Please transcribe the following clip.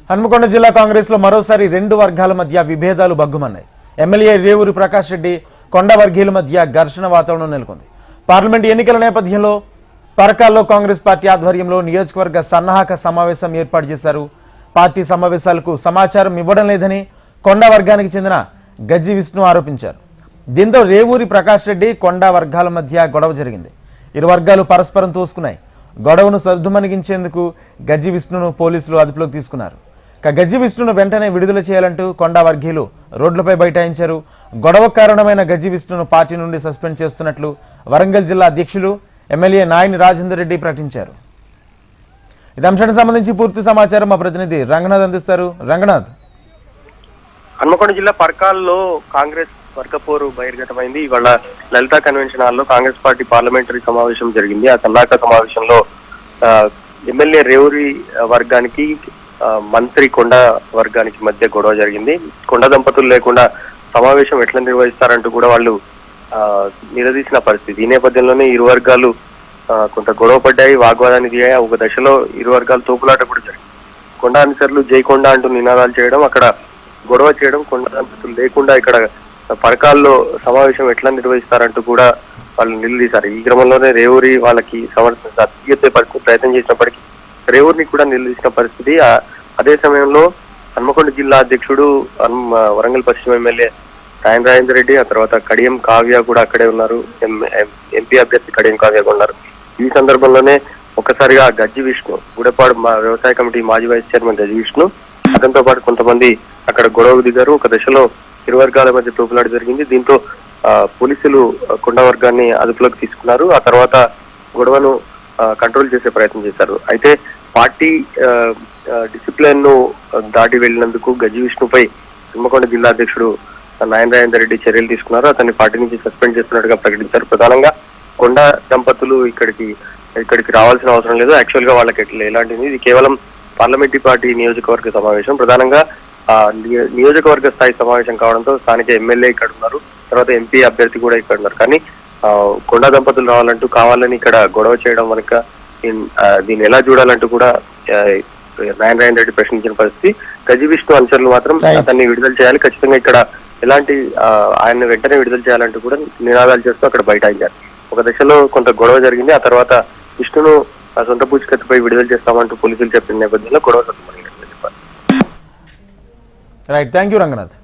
హన్మకొండ జిల్లా కాంగ్రెస్ లో మరోసారి రెండు వర్గాల మధ్య విభేదాలు బగ్గుమన్నాయి. ఎమ్మెల్యే రేవూరి ప్రకాష్ రెడ్డి కొండ వర్గీయుల మధ్య ఘర్షణ వాతావరణం నెలకొంది. పార్లమెంట్ ఎన్నికల నేపథ్యంలో పరకాల్లో కాంగ్రెస్ పార్టీ ఆధ్వర్యంలో నియోజకవర్గ సన్నాహక సమావేశం ఏర్పాటు చేశారు. పార్టీ సమావేశాలకు సమాచారం ఇవ్వడం లేదని కొండ వర్గానికి చెందిన గజ్జి విష్ణు ఆరోపించారు. దీంతో రేవూరి ప్రకాష్ రెడ్డి కొండ వర్గాల మధ్య గొడవ జరిగింది. ఇరు వర్గాలు పరస్పరం తోసుకున్నాయి. గొడవను సద్దుమణిగించేందుకు గజ్జి విష్ణును పోలీసులు అదుపులోకి తీసుకున్నారు. గజ్జి విష్ణును వెంటనే విడుదల చేయాలంటూ కొండ వర్గీయులు రోడ్లపై బైఠాయించారు. గొడవ కారణమైన గజ్జి విష్ణును పార్టీ నుండి సస్పెండ్ చేస్తున్నట్లు వరంగల్ జిల్లా అధ్యక్షులు ఎమ్మెల్యే నాయని రాజేందర్ రెడ్డి ప్రకటించారు. ఇది అంశానికి సంబంధించి పూర్తి సమాచారం మా ప్రతినిధి రంగనాథ్ అందిస్తారు. రంగనాథ్, హన్మకొండ జిల్లా పరకాల్లో కాంగ్రెస్ వర్గపోరు బహిర్గతమైంది. ఇవాళ లలితా కన్వెన్షన్ హాల్లో కాంగ్రెస్ పార్టీ పార్లమెంటరీ సమావేశం జరిగింది. ఆ సన్నాహక సమావేశంలో ఎమ్మెల్యే రేవూరి వర్గానికి మంత్రి కొండ వర్గానికి మధ్య గొడవ జరిగింది. కొండ దంపతులు లేకుండా సమావేశం ఎట్లా నిర్వహిస్తారంటూ కూడా వాళ్ళు నిలదీసిన పరిస్థితి. ఈ నేపథ్యంలోనే ఇరు వర్గాలు కొంత గొడవ పడ్డాయి, వాగ్వాదాన్ని దిగాయి. ఒక దశలో ఇరు వర్గాలు తోపులాట కూడా జరిగింది. కొండ అనుచరులు జై కొండ అంటూ నినాదాలు చేయడం, అక్కడ గొడవ చేయడం, కొండ దంపతులు లేకుండా ఇక్కడ పరకాల్లో సమావేశం ఎట్లా నిర్వహిస్తారంటూ కూడా వాళ్ళు నిలదీశారు. ఈ క్రమంలోనే రేవూరి వాళ్ళకి సమర్థించే ప్రయత్నం చేసినప్పటికీ రేవూరిని కూడా నిలదీసిన పరిస్థితి. అదే సమయంలో హన్మకొండ జిల్లా అధ్యక్షుడు వరంగల్ పశ్చిమ ఎమ్మెల్యే నాయని రాజేందర్ రెడ్డి, ఆ తర్వాత కడియం కావ్య కూడా అక్కడే ఉన్నారు. ఎంపీ అభ్యర్థి కడియం కావ్య కూడా ఉన్నారు. ఈ సందర్భంలోనే ఒక్కసారిగా గజ్జి విష్ణు, గుడపాడు వ్యవసాయ కమిటీ మాజీ వైస్ చైర్మన్ గజ్జి విష్ణు, అతనితో పాటు కొంతమంది అక్కడ గొడవకు దిగారు. ఒక దశలో ఇరు వర్గాల మధ్య తోపులాట జరిగింది. దీంతో పోలీసులు కొండ వర్గాన్ని అదుపులోకి తీసుకున్నారు. ఆ తర్వాత గొడవను కంట్రోల్ చేసే ప్రయత్నం చేశారు. అయితే పార్టీ డిసిప్లిన్ ను దాటి వెళ్లినందుకు గజ్జి విష్ణుపై హన్మకొండ జిల్లా అధ్యక్షుడు నాయని రాజేందర్ రెడ్డి చర్యలు తీసుకున్నారు. అతన్ని పార్టీ నుంచి సస్పెండ్ చేస్తున్నట్టుగా ప్రకటించారు. ప్రధానంగా కొండ దంపతులు ఇక్కడికి రావాల్సిన అవసరం లేదు. యాక్చువల్ గా వాళ్ళకి ఎలాంటిది, ఇది కేవలం పార్లమెంటరీ పార్టీ నియోజకవర్గ సమావేశం. ప్రధానంగా నియోజకవర్గ స్థాయి సమావేశం కావడంతో స్థానిక ఎమ్మెల్యే ఇక్కడ ఉన్నారు, తర్వాత ఎంపీ అభ్యర్థి కూడా ఇక్కడ ఉన్నారు. కానీ కొండ దంపతులు రావాలంటూ కావాలని ఇక్కడ గొడవ చేయడం వరకు దీన్ని ఎలా చూడాలంటూ కూడా నాయని రాజేందర్ రెడ్డి ప్రశ్నించిన పరిస్థితి. గజ్జి విష్ణు అనుచరులు మాత్రం అతన్ని విడుదల చేయాలి, ఖచ్చితంగా ఇక్కడ ఎలాంటి ఆయన్ని వెంటనే విడుదల చేయాలంటూ కూడా నినాదాలు చేస్తూ అక్కడ బైఠాయించారు. ఒక దశలో కొంత గొడవ జరిగింది. ఆ తర్వాత విష్ణును సొంత పూచికత్తుపై విడుదల చేస్తామంటూ పోలీసులు చెప్పిన నేపథ్యంలో గొడవ సత్తుమణిగినట్లు చెప్పారు. Right, thank you Ranganath.